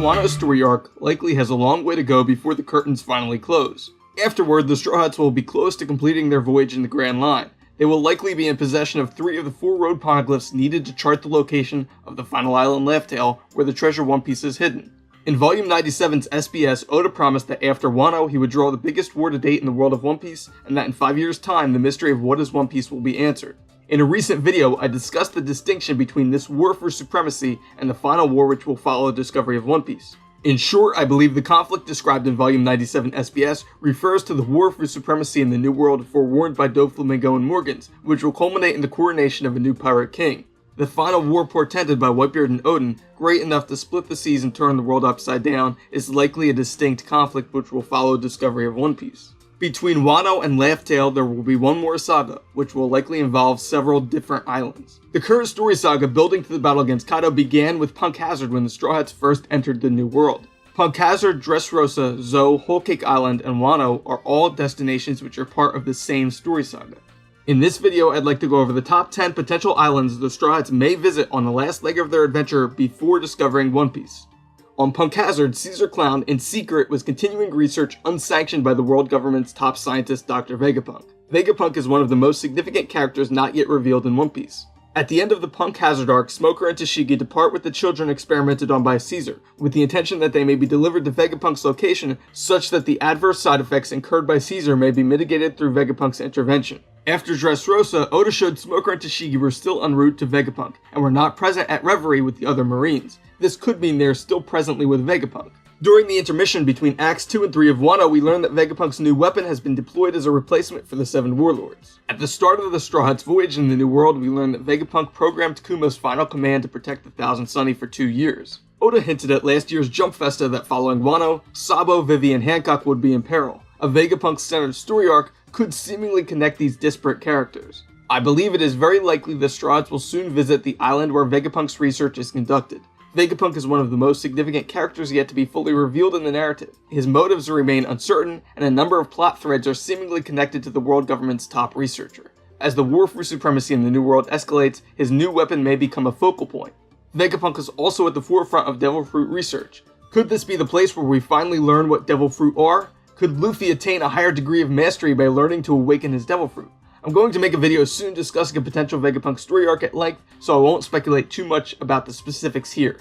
Wano's story arc likely has a long way to go before the curtains finally close. Afterward, the Straw Hats will be close to completing their voyage in the Grand Line. They will likely be in possession of 3 of the 4 road poneglyphs needed to chart the location of the final island Laugh-Tale where the treasure One Piece is hidden. In Volume 97's SBS, Oda promised that after Wano, he would draw the biggest war to date in the world of One Piece, and that in 5 years' time, the mystery of what is One Piece will be answered. In a recent video, I discussed the distinction between this war for supremacy and the final war which will follow the discovery of One Piece. In short, I believe the conflict described in Volume 97 SBS refers to the war for supremacy in the New World forewarned by Doflamingo and Morgans, which will culminate in the coronation of a new pirate king. The final war portended by Whitebeard and Odin, great enough to split the seas and turn the world upside down, is likely a distinct conflict which will follow discovery of One Piece. Between Wano and Laugh-Tale, there will be one more saga, which will likely involve several different islands. The current story saga building to the battle against Kaido began with Punk Hazard when the Straw Hats first entered the New World. Punk Hazard, Dressrosa, Zou, Whole Cake Island, and Wano are all destinations which are part of the same story saga. In this video, I'd like to go over the top 10 potential islands the Straw Hats may visit on the last leg of their adventure before discovering One Piece. On Punk Hazard, Caesar Clown, in secret, was continuing research unsanctioned by the world government's top scientist, Dr. Vegapunk. Vegapunk is one of the most significant characters not yet revealed in One Piece. At the end of the Punk Hazard arc, Smoker and Tashigi depart with the children experimented on by Caesar, with the intention that they may be delivered to Vegapunk's location such that the adverse side effects incurred by Caesar may be mitigated through Vegapunk's intervention. After Dressrosa, Oda showed Smoker and Tashigi were still en route to Vegapunk, and were not present at Reverie with the other Marines. This could mean they are still presently with Vegapunk. During the intermission between Acts 2 and 3 of Wano, we learn that Vegapunk's new weapon has been deployed as a replacement for the 7 Warlords. At the start of the Straw Hats' voyage in the New World, we learn that Vegapunk programmed Kumo's final command to protect the Thousand Sunny for 2 years. Oda hinted at last year's Jump Festa that following Wano, Sabo, Vivi, and Hancock would be in peril. A Vegapunk-centered story arc could seemingly connect these disparate characters. I believe it is very likely the Straw Hats will soon visit the island where Vegapunk's research is conducted. Vegapunk is one of the most significant characters yet to be fully revealed in the narrative. His motives remain uncertain, and a number of plot threads are seemingly connected to the world government's top researcher. As the war for supremacy in the New World escalates, his new weapon may become a focal point. Vegapunk is also at the forefront of Devil Fruit research. Could this be the place where we finally learn what Devil Fruit are? Could Luffy attain a higher degree of mastery by learning to awaken his Devil Fruit? I'm going to make a video soon discussing a potential Vegapunk story arc at length, so I won't speculate too much about the specifics here.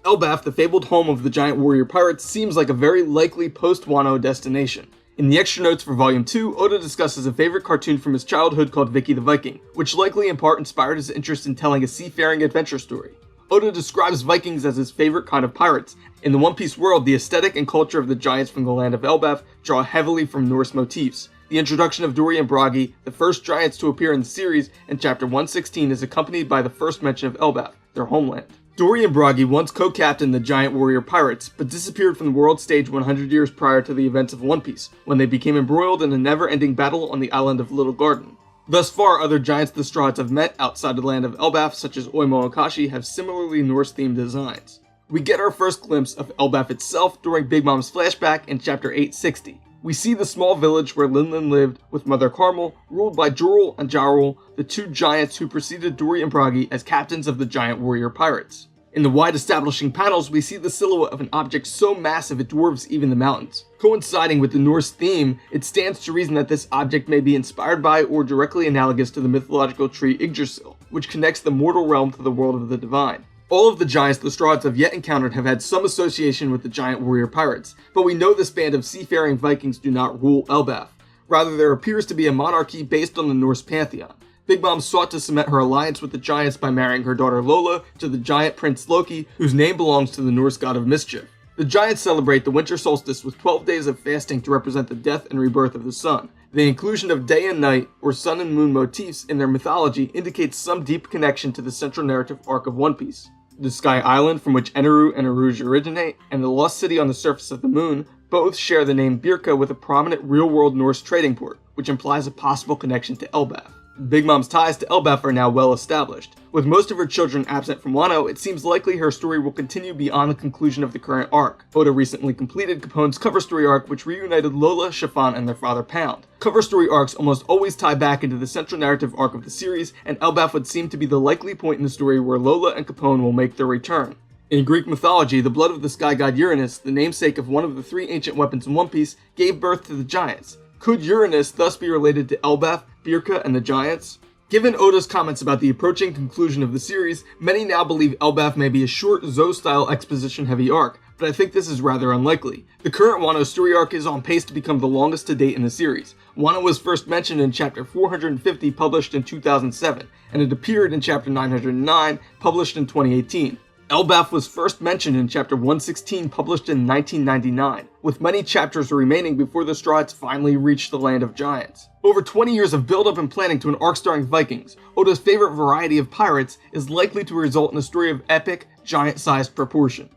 Elbaf, the fabled home of the giant warrior pirates, seems like a very likely post-Wano destination. In the extra notes for Volume 2, Oda discusses a favorite cartoon from his childhood called Vicky the Viking, which likely in part inspired his interest in telling a seafaring adventure story. Oda describes Vikings as his favorite kind of pirates. In the One Piece world, the aesthetic and culture of the giants from the land of Elbaf draw heavily from Norse motifs. The introduction of Dory and Bragi, the first giants to appear in the series, in Chapter 116 is accompanied by the first mention of Elbaf, their homeland. Dory and Bragi once co-captained the giant warrior pirates, but disappeared from the world stage 100 years prior to the events of One Piece, when they became embroiled in a never-ending battle on the island of Little Garden. Thus far, other giants the Straw Hats have met outside the land of Elbaf, such as Oimo and Kashi, have similarly Norse-themed designs. We get our first glimpse of Elbaf itself during Big Mom's flashback in Chapter 860. We see the small village where Linlin lived with Mother Carmel, ruled by Jorul and Jarul, the 2 giants who preceded Dory and Bragi as captains of the giant warrior pirates. In the wide establishing panels, we see the silhouette of an object so massive it dwarfs even the mountains. Coinciding with the Norse theme, it stands to reason that this object may be inspired by or directly analogous to the mythological tree Yggdrasil, which connects the mortal realm to the world of the divine. All of the giants the Straw Hats have yet encountered have had some association with the giant warrior pirates, but we know this band of seafaring Vikings do not rule Elbaf. Rather, there appears to be a monarchy based on the Norse pantheon. Big Mom sought to cement her alliance with the giants by marrying her daughter Lola to the giant prince Loki, whose name belongs to the Norse god of mischief. The giants celebrate the winter solstice with 12 days of fasting to represent the death and rebirth of the sun. The inclusion of day and night, or sun and moon motifs in their mythology indicates some deep connection to the central narrative arc of One Piece. The Sky Island, from which Eneru and Aruj originate, and the Lost City on the surface of the moon, both share the name Birka with a prominent real-world Norse trading port, which implies a possible connection to Elbaf. Big Mom's ties to Elbaf are now well established. With most of her children absent from Wano, it seems likely her story will continue beyond the conclusion of the current arc. Oda recently completed Capone's cover story arc, which reunited Lola, Chiffon, and their father Pound. Cover story arcs almost always tie back into the central narrative arc of the series, and Elbaf would seem to be the likely point in the story where Lola and Capone will make their return. In Greek mythology, the blood of the sky god Uranus, the namesake of one of the 3 ancient weapons in One Piece, gave birth to the giants. Could Uranus thus be related to Elbaf, Birka, and the giants? Given Oda's comments about the approaching conclusion of the series, many now believe Elbaf may be a short Zou-style exposition-heavy arc, but I think this is rather unlikely. The current Wano story arc is on pace to become the longest to date in the series. Wano was first mentioned in chapter 450, published in 2007, and it appeared in chapter 909, published in 2018. Elbaf was first mentioned in chapter 116, published in 1999, with many chapters remaining before the Straw Hats finally reached the Land of Giants. Over 20 years of build-up and planning to an arc starring Vikings, Oda's favorite variety of pirates is likely to result in a story of epic, giant-sized proportion.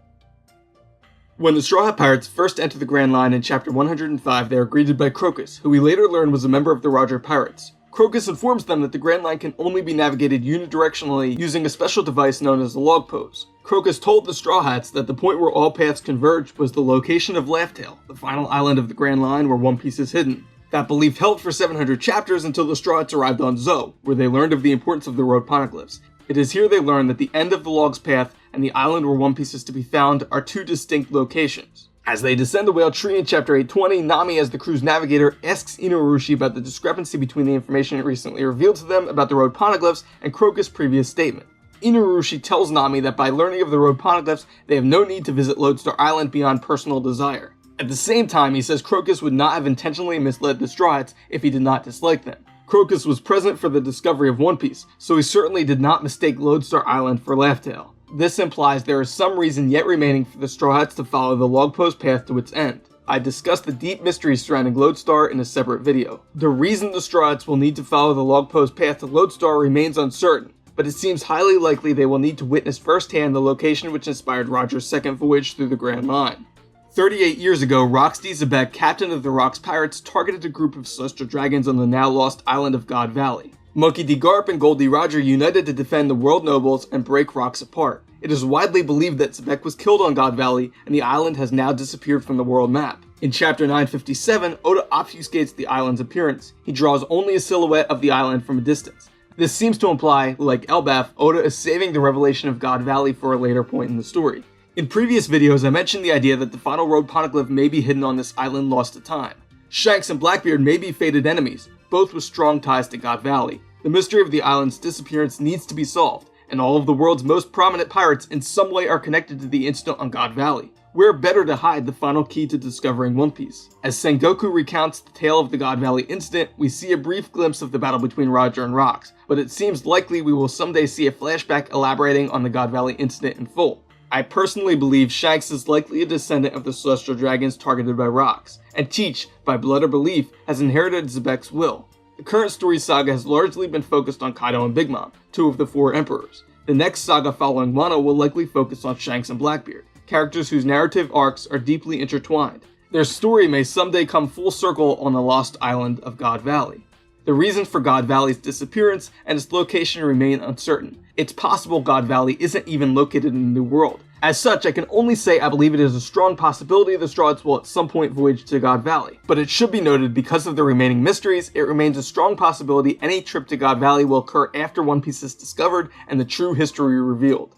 When the Straw Hat Pirates first enter the Grand Line in chapter 105, they are greeted by Crocus, who we later learn was a member of the Roger Pirates. Crocus informs them that the Grand Line can only be navigated unidirectionally using a special device known as the log pose. Crocus told the Straw Hats that the point where all paths converged was the location of Laugh-Tale, the final island of the Grand Line where One Piece is hidden. That belief held for 700 chapters until the Straw Hats arrived on Zou, where they learned of the importance of the road poneglyphs. It is here they learn that the end of the log's path and the island where One Piece is to be found are 2 distinct locations. As they descend the Whale Tree in chapter 820, Nami, as the crew's navigator, asks Inurushi about the discrepancy between the information recently revealed to them about the road poneglyphs and Crocus' previous statement. Inurushi tells Nami that by learning of the road poneglyphs, they have no need to visit Lodestar Island beyond personal desire. At the same time, he says Crocus would not have intentionally misled the Straw Hats if he did not dislike them. Crocus was present for the discovery of One Piece, so he certainly did not mistake Lodestar Island for Laugh-Tale. This implies there is some reason yet remaining for the Straw Hats to follow the log pose path to its end. I discussed the deep mysteries surrounding Lodestar in a separate video. The reason the Straw Hats will need to follow the log pose path to Lodestar remains uncertain, but it seems highly likely they will need to witness firsthand the location which inspired Roger's second voyage through the Grand Line. 38 years ago, Roxy Xebec, captain of the Rocks Pirates, targeted a group of celestial dragons on the now lost island of God Valley. Monkey D. Garp and Goldie Roger united to defend the world nobles and break Rocks apart. It is widely believed that Xebec was killed on God Valley, and the island has now disappeared from the world map. In chapter 957, Oda obfuscates the island's appearance. He draws only a silhouette of the island from a distance. This seems to imply, like Elbaf, Oda is saving the revelation of God Valley for a later point in the story. In previous videos, I mentioned the idea that the final road poneglyph may be hidden on this island lost to time. Shanks and Blackbeard may be fated enemies, both with strong ties to God Valley. The mystery of the island's disappearance needs to be solved, and all of the world's most prominent pirates in some way are connected to the incident on God Valley. Where better to hide the final key to discovering One Piece? As Sengoku recounts the tale of the God Valley incident, we see a brief glimpse of the battle between Roger and Rocks, but it seems likely we will someday see a flashback elaborating on the God Valley incident in full. I personally believe Shanks is likely a descendant of the celestial dragons targeted by Rocks, and Teach, by blood or belief, has inherited Xebec's will. The current story saga has largely been focused on Kaido and Big Mom, 2 of the 4 emperors. The next saga following Wano will likely focus on Shanks and Blackbeard, characters whose narrative arcs are deeply intertwined. Their story may someday come full circle on the lost island of God Valley. The reasons for God Valley's disappearance and its location remain uncertain. It's possible God Valley isn't even located in the New World. As such, I can only say I believe it is a strong possibility the Straw Hats will at some point voyage to God Valley. But it should be noted, because of the remaining mysteries, it remains a strong possibility any trip to God Valley will occur after One Piece is discovered and the true history revealed.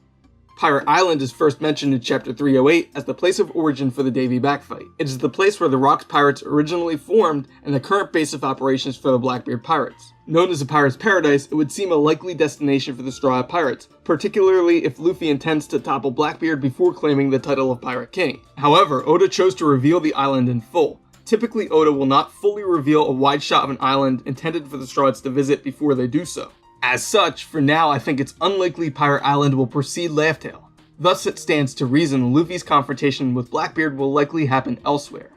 Pirate Island is first mentioned in chapter 308 as the place of origin for the Davy Backfight. It is the place where the Rocks Pirates originally formed and the current base of operations for the Blackbeard Pirates. Known as a pirate's paradise, it would seem a likely destination for the Straw Hat Pirates, particularly if Luffy intends to topple Blackbeard before claiming the title of Pirate King. However, Oda chose to reveal the island in full. Typically, Oda will not fully reveal a wide shot of an island intended for the Straw Hats to visit before they do so. As such, for now I think it's unlikely Pirate Island will precede Laugh-Tale. Thus it stands to reason Luffy's confrontation with Blackbeard will likely happen elsewhere.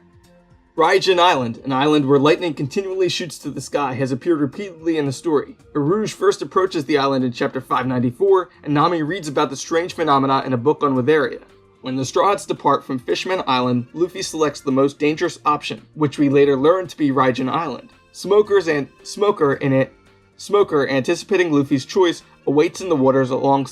Raijin Island, an island where lightning continually shoots to the sky, has appeared repeatedly in the story. Urouge first approaches the island in chapter 594, and Nami reads about the strange phenomena in a book on Witheria. When the Straw Hats depart from Fishman Island, Luffy selects the most dangerous option, which we later learn to be Raijin Island. Smoker, anticipating Luffy's choice, waits in the waters along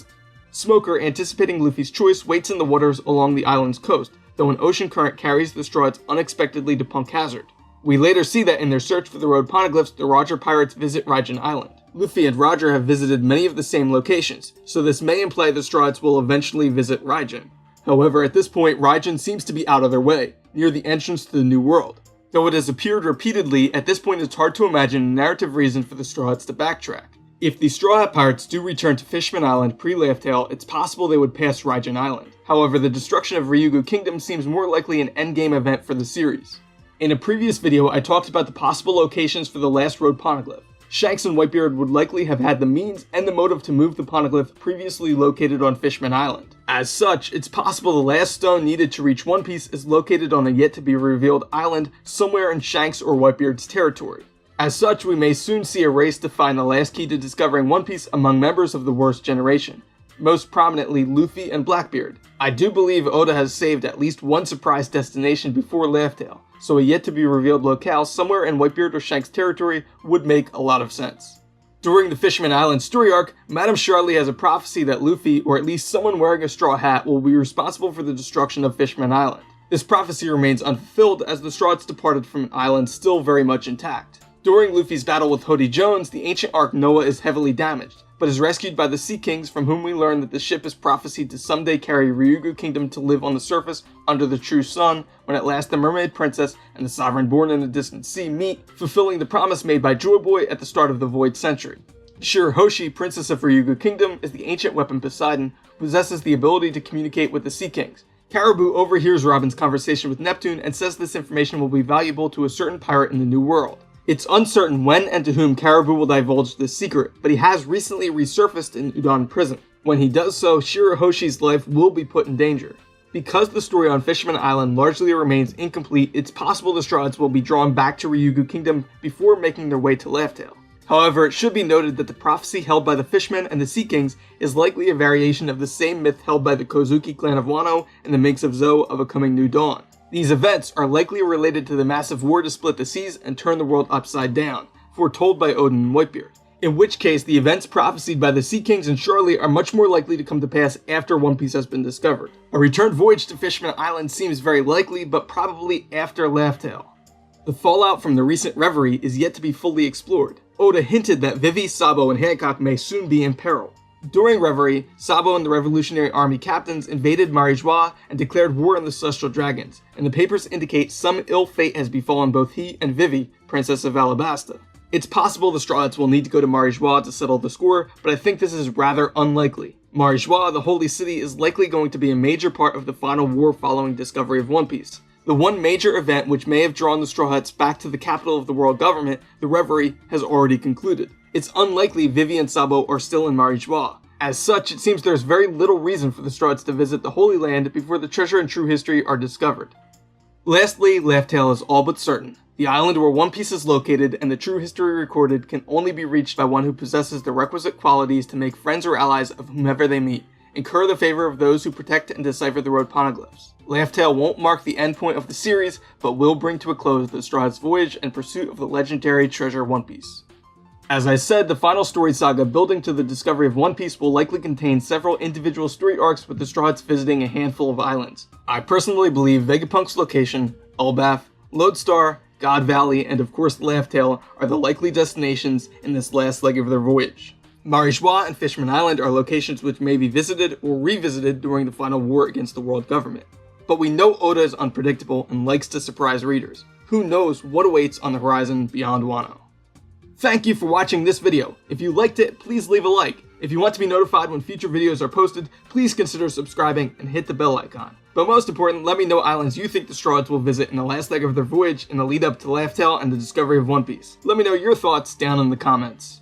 the island's coast, though an ocean current carries the Straw Hats unexpectedly to Punk Hazard. We later see that in their search for the road poneglyphs, the Roger Pirates visit Raijin Island. Luffy and Roger have visited many of the same locations, so this may imply the Straw Hats will eventually visit Raijin. However, at this point, Raijin seems to be out of their way, near the entrance to the New World. Though it has appeared repeatedly, at this point it's hard to imagine a narrative reason for the Straw Hats to backtrack. If the Straw Hat Pirates do return to Fishman Island pre-Laugh Tale, it's possible they would pass Raijin Island. However, the destruction of Ryugu Kingdom seems more likely an endgame event for the series. In a previous video, I talked about the possible locations for the last road poneglyph. Shanks and Whitebeard would likely have had the means and the motive to move the poneglyph previously located on Fishman Island. As such, it's possible the last stone needed to reach One Piece is located on a yet-to-be-revealed island somewhere in Shanks or Whitebeard's territory. As such, we may soon see a race to find the last key to discovering One Piece among members of the worst generation, most prominently Luffy and Blackbeard. I do believe Oda has saved at least one surprise destination before Laugh Tale, so a yet-to-be-revealed locale somewhere in Whitebeard or Shanks' territory would make a lot of sense. During the Fishman Island story arc, Madame Charlie has a prophecy that Luffy, or at least someone wearing a straw hat, will be responsible for the destruction of Fishman Island. This prophecy remains unfulfilled as the Straw Hats departed from an island still very much intact. During Luffy's battle with Hody Jones, the ancient Ark Noah is heavily damaged, but is rescued by the Sea Kings, from whom we learn that the ship is prophesied to someday carry Ryugu Kingdom to live on the surface under the true sun, when at last the Mermaid Princess and the Sovereign born in a distant sea meet, fulfilling the promise made by Joy Boy at the start of the Void Century. 𝙲𝚘𝚙𝚎𝚑𝚝, Princess of Ryugu Kingdom, is the ancient weapon Poseidon, who possesses the ability to communicate with the Sea Kings. Caribou overhears Robin's conversation with Neptune and says this information will be valuable to a certain pirate in the New World. It's uncertain when and to whom Caribou will divulge this secret, but he has recently resurfaced in Udon Prison. When he does so, 𝙲𝚘𝚙𝚎's life will be put in danger. Because the story on Fishman Island largely remains incomplete, it's possible the Straw Hats will be drawn back to Ryugu Kingdom before making their way to Laugh Tale. However, it should be noted that the prophecy held by the Fishmen and the Sea Kings is likely a variation of the same myth held by the Kozuki clan of Wano and the Minks of Zou of a coming new dawn. These events are likely related to the massive war to split the seas and turn the world upside down, foretold by Odin and Whitebeard. In which case, the events prophesied by the Sea Kings and Charlie are much more likely to come to pass after One Piece has been discovered. A return voyage to Fishman Island seems very likely, but probably after Laugh Tale. The fallout from the recent reverie is yet to be fully explored. Oda hinted that Vivi, Sabo, and Hancock may soon be in peril. During Reverie, Sabo and the Revolutionary Army captains invaded Marijois and declared war on the Celestial Dragons, and the papers indicate some ill fate has befallen both he and Vivi, Princess of Alabasta. It's possible the Straw Hats will need to go to Marijois to settle the score, but I think this is rather unlikely. Marijois, the Holy City, is likely going to be a major part of the final war following discovery of One Piece. The one major event which may have drawn the Straw Hats back to the capital of the world government, the Reverie, has already concluded. It's unlikely Vivi and Sabo are still in Marijois. As such, it seems there's very little reason for the Straw Hats to visit the Holy Land before the treasure and true history are discovered. Lastly, Laugh Tale is all but certain. The island where One Piece is located and the true history recorded can only be reached by one who possesses the requisite qualities to make friends or allies of whomever they meet, incur the favor of those who protect and decipher the road poneglyphs. Laugh Tale won't mark the end point of the series, but will bring to a close the Straw Hats' voyage and pursuit of the legendary treasure One Piece. As I said, the final story saga building to the discovery of One Piece will likely contain several individual story arcs with the Straw Hats visiting a handful of islands. I personally believe Vegapunk's location, Elbaf, Lodestar, God Valley, and of course Laugh Tale are the likely destinations in this last leg of their voyage. Marijois and Fishman Island are locations which may be visited or revisited during the final war against the world government. But we know Oda is unpredictable and likes to surprise readers. Who knows what awaits on the horizon beyond Wano. Thank you for watching this video. If you liked it, please leave a like. If you want to be notified when future videos are posted, please consider subscribing and hit the bell icon. But most important, let me know islands you think the Straw Hats will visit in the last leg of their voyage in the lead up to Laugh Tale and the discovery of One Piece. Let me know your thoughts down in the comments.